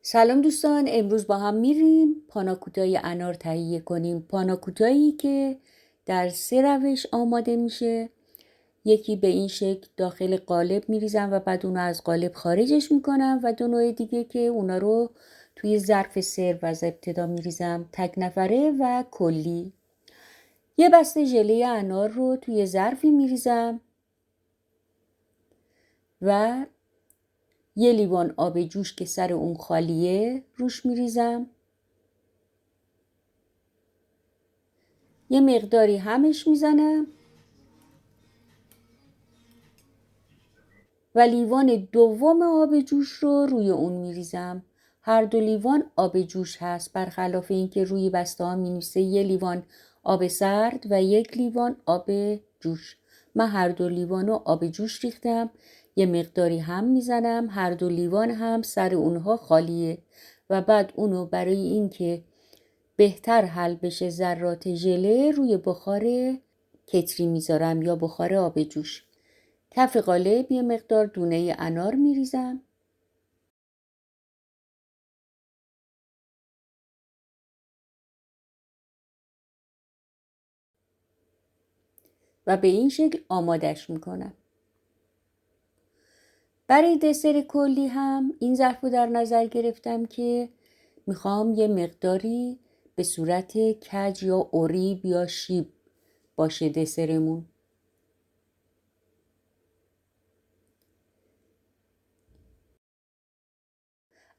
سلام دوستان، امروز با هم میریم پاناکوتای انار تهیه کنیم. پاناکوتایی که در 3 روش آماده میشه. یکی به این شکل داخل قالب میریزم و بعد اونو از قالب خارجش میکنم و دو نوع دیگه که اونا رو توی ظرف سرو از ابتدا میریزم، تک نفره و کلی. یه بسته ژله انار رو توی ظرفی میریزم و یه لیوان آب جوش که سر اون خالیه روش میریزم. یه مقداری همش میزنم و لیوان دوم آب جوش رو روی اون میریزم. هر دو لیوان آب جوش هست، برخلاف اینکه روی بسته ها مینویسه یه لیوان آب سرد و یک لیوان آب جوش. من هر دو لیوان رو آب جوش ریختم، یه مقداری هم میزنم، هر دو لیوان هم سر اونها خالیه و بعد اونو برای اینکه بهتر حل بشه ذرات ژله روی بخار کتری میذارم یا بخار آب جوش. کف قالب یه مقدار دونه انار میریزم و به این شکل آمادش میکنم. برای دسر کلی هم این ظرف رو در نظر گرفتم که میخوام یه مقداری به صورت کج یا اوریب یا شیب باشه دسرمون.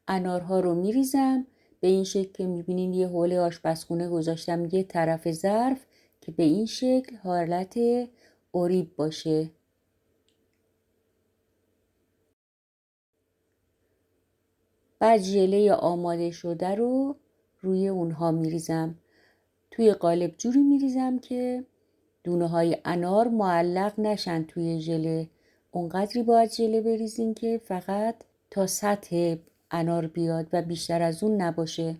انارها رو میریزم به این شکل که میبینین یه حوله آشپزخونه گذاشتم یه طرف ظرف که به این شکل حالت اوریب باشه. بعد ژله آماده شده رو روی اونها میریزم. توی قالب جوری میریزم که دونه های انار معلق نشن توی ژله. اونقدری باید ژله بریزین که فقط تا سطح انار بیاد و بیشتر از اون نباشه.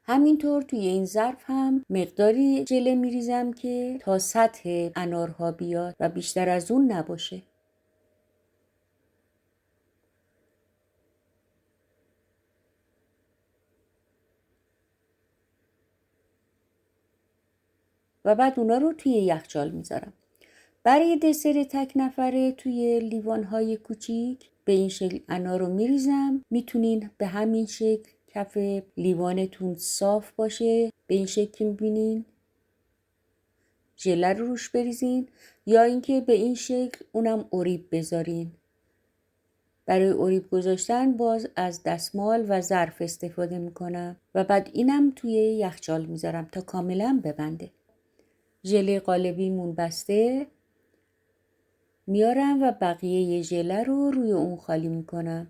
همینطور توی این ظرف هم مقداری ژله میریزم که تا سطح انارها بیاد و بیشتر از اون نباشه. و بعد اونا رو توی یخچال میذارم. برای دسر تک نفره توی لیوان‌های کوچیک به این شکل انار رو میریزم. میتونین به همین شکل کف لیوانتون صاف باشه، به این شکل که میبینین ژله رو روش بریزین، یا اینکه به این شکل اونم اوریب بذارین. برای اوریب گذاشتن باز از دستمال و ظرف استفاده میکنم و بعد اینم توی یخچال میذارم تا کاملا ببنده. ژله قالبیمون بسته، میارم و بقیه ژله رو روی اون خالی میکنم.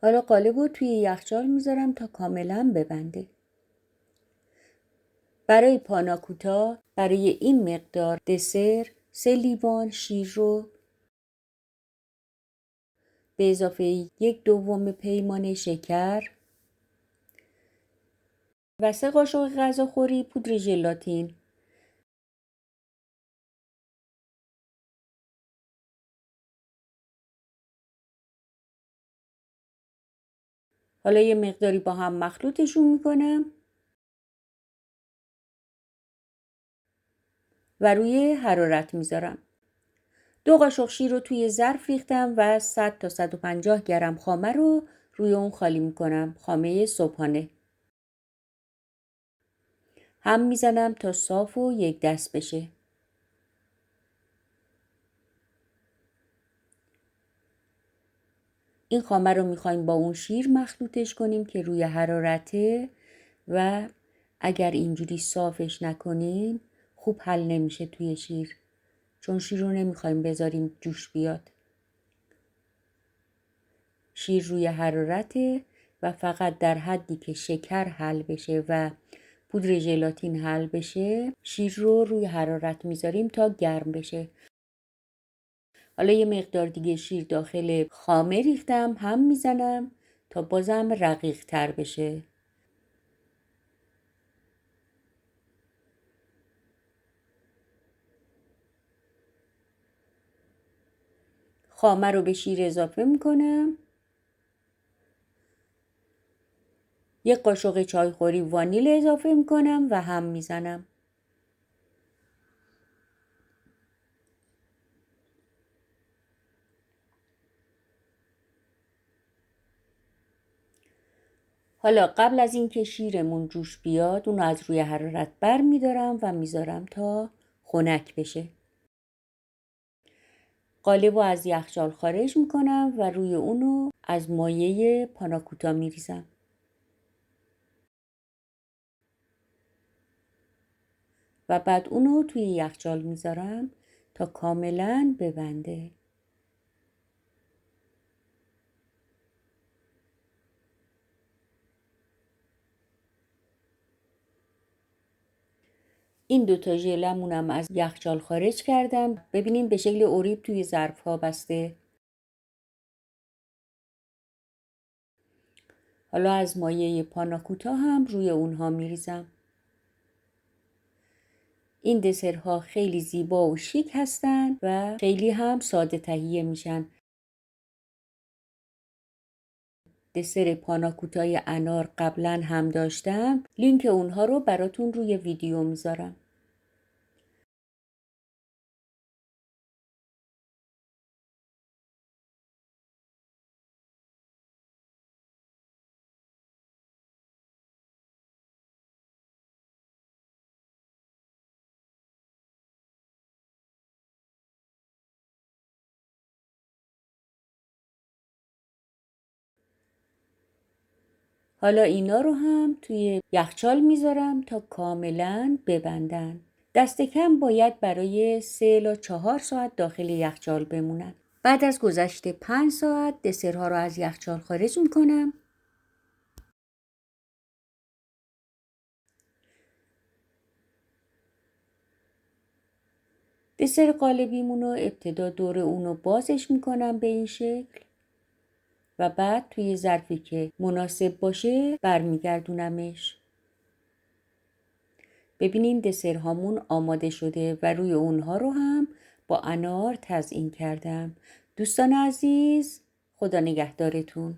حالا قالب رو توی یخچال میذارم تا کاملا ببنده. برای پاناکوتا برای این مقدار دسر 3 لیوان شیر رو به اضافه 1/2 پیمانه شکر و 3 قاشق غذاخوری پودر ژلاتین. حالا یه مقداری با هم مخلوطشون میکنم و روی حرارت میذارم. 2 قاشق شیر رو توی ظرف ریختم و 100 تا 150 گرم خامه رو روی اون خالی میکنم. خامه صبحانه. هم میزنم تا صاف و یک دست بشه. این خامه رو میخوایم با اون شیر مخلوطش کنیم که روی حرارته و اگر اینجوری صافش نکنیم خوب حل نمیشه توی شیر، چون شیر رو نمیخوایم بذاریم جوش بیاد. شیر روی حرارته و فقط در حدی که شکر حل بشه و پودر ژلاتین حل بشه شیر رو روی حرارت میذاریم تا گرم بشه. حالا یه مقدار دیگه شیر داخل خامه ریختم، هم میزنم تا بازم رقیق تر بشه. خامه رو به شیر اضافه میکنم. یک قاشق چایخوری وانیل اضافه میکنم و هم میزنم. حالا قبل از اینکه شیرمون جوش بیاد اون از روی حرارت بر میدارم و میذارم تا خنک بشه. قالب رو از یخچال خارج میکنم و روی اونو از مایه پاناکوتا میریزم. و بعد اونو توی یخچال میذارم تا کاملا ببنده. این دوتا ژلمونم از یخچال خارج کردم. ببینین به شکل اوریب توی ظرف ها بسته. حالا از مایه پاناکوتا هم روی اونها میریزم. این دسرها خیلی زیبا و شیک هستن و خیلی هم ساده تهیه میشن. دسر پاناکوتای انار قبلا هم داشتم. لینک اونها رو براتون روی ویدیو میذارم. حالا اینا رو هم توی یخچال میذارم تا کاملا ببندن. دست کم باید برای 3 تا 4 ساعت داخل یخچال بمونن. بعد از گذشت 5 ساعت دسرها رو از یخچال خارج میکنم. دسر قالبیمون رو ابتدا دور اونو بازش میکنم به این شکل و بعد توی ظرفی که مناسب باشه برمیگردونمش. ببینین دسرهامون آماده شده و روی اونها رو هم با انار تزیین کردم. دوستان عزیز، خدا نگهدارتون.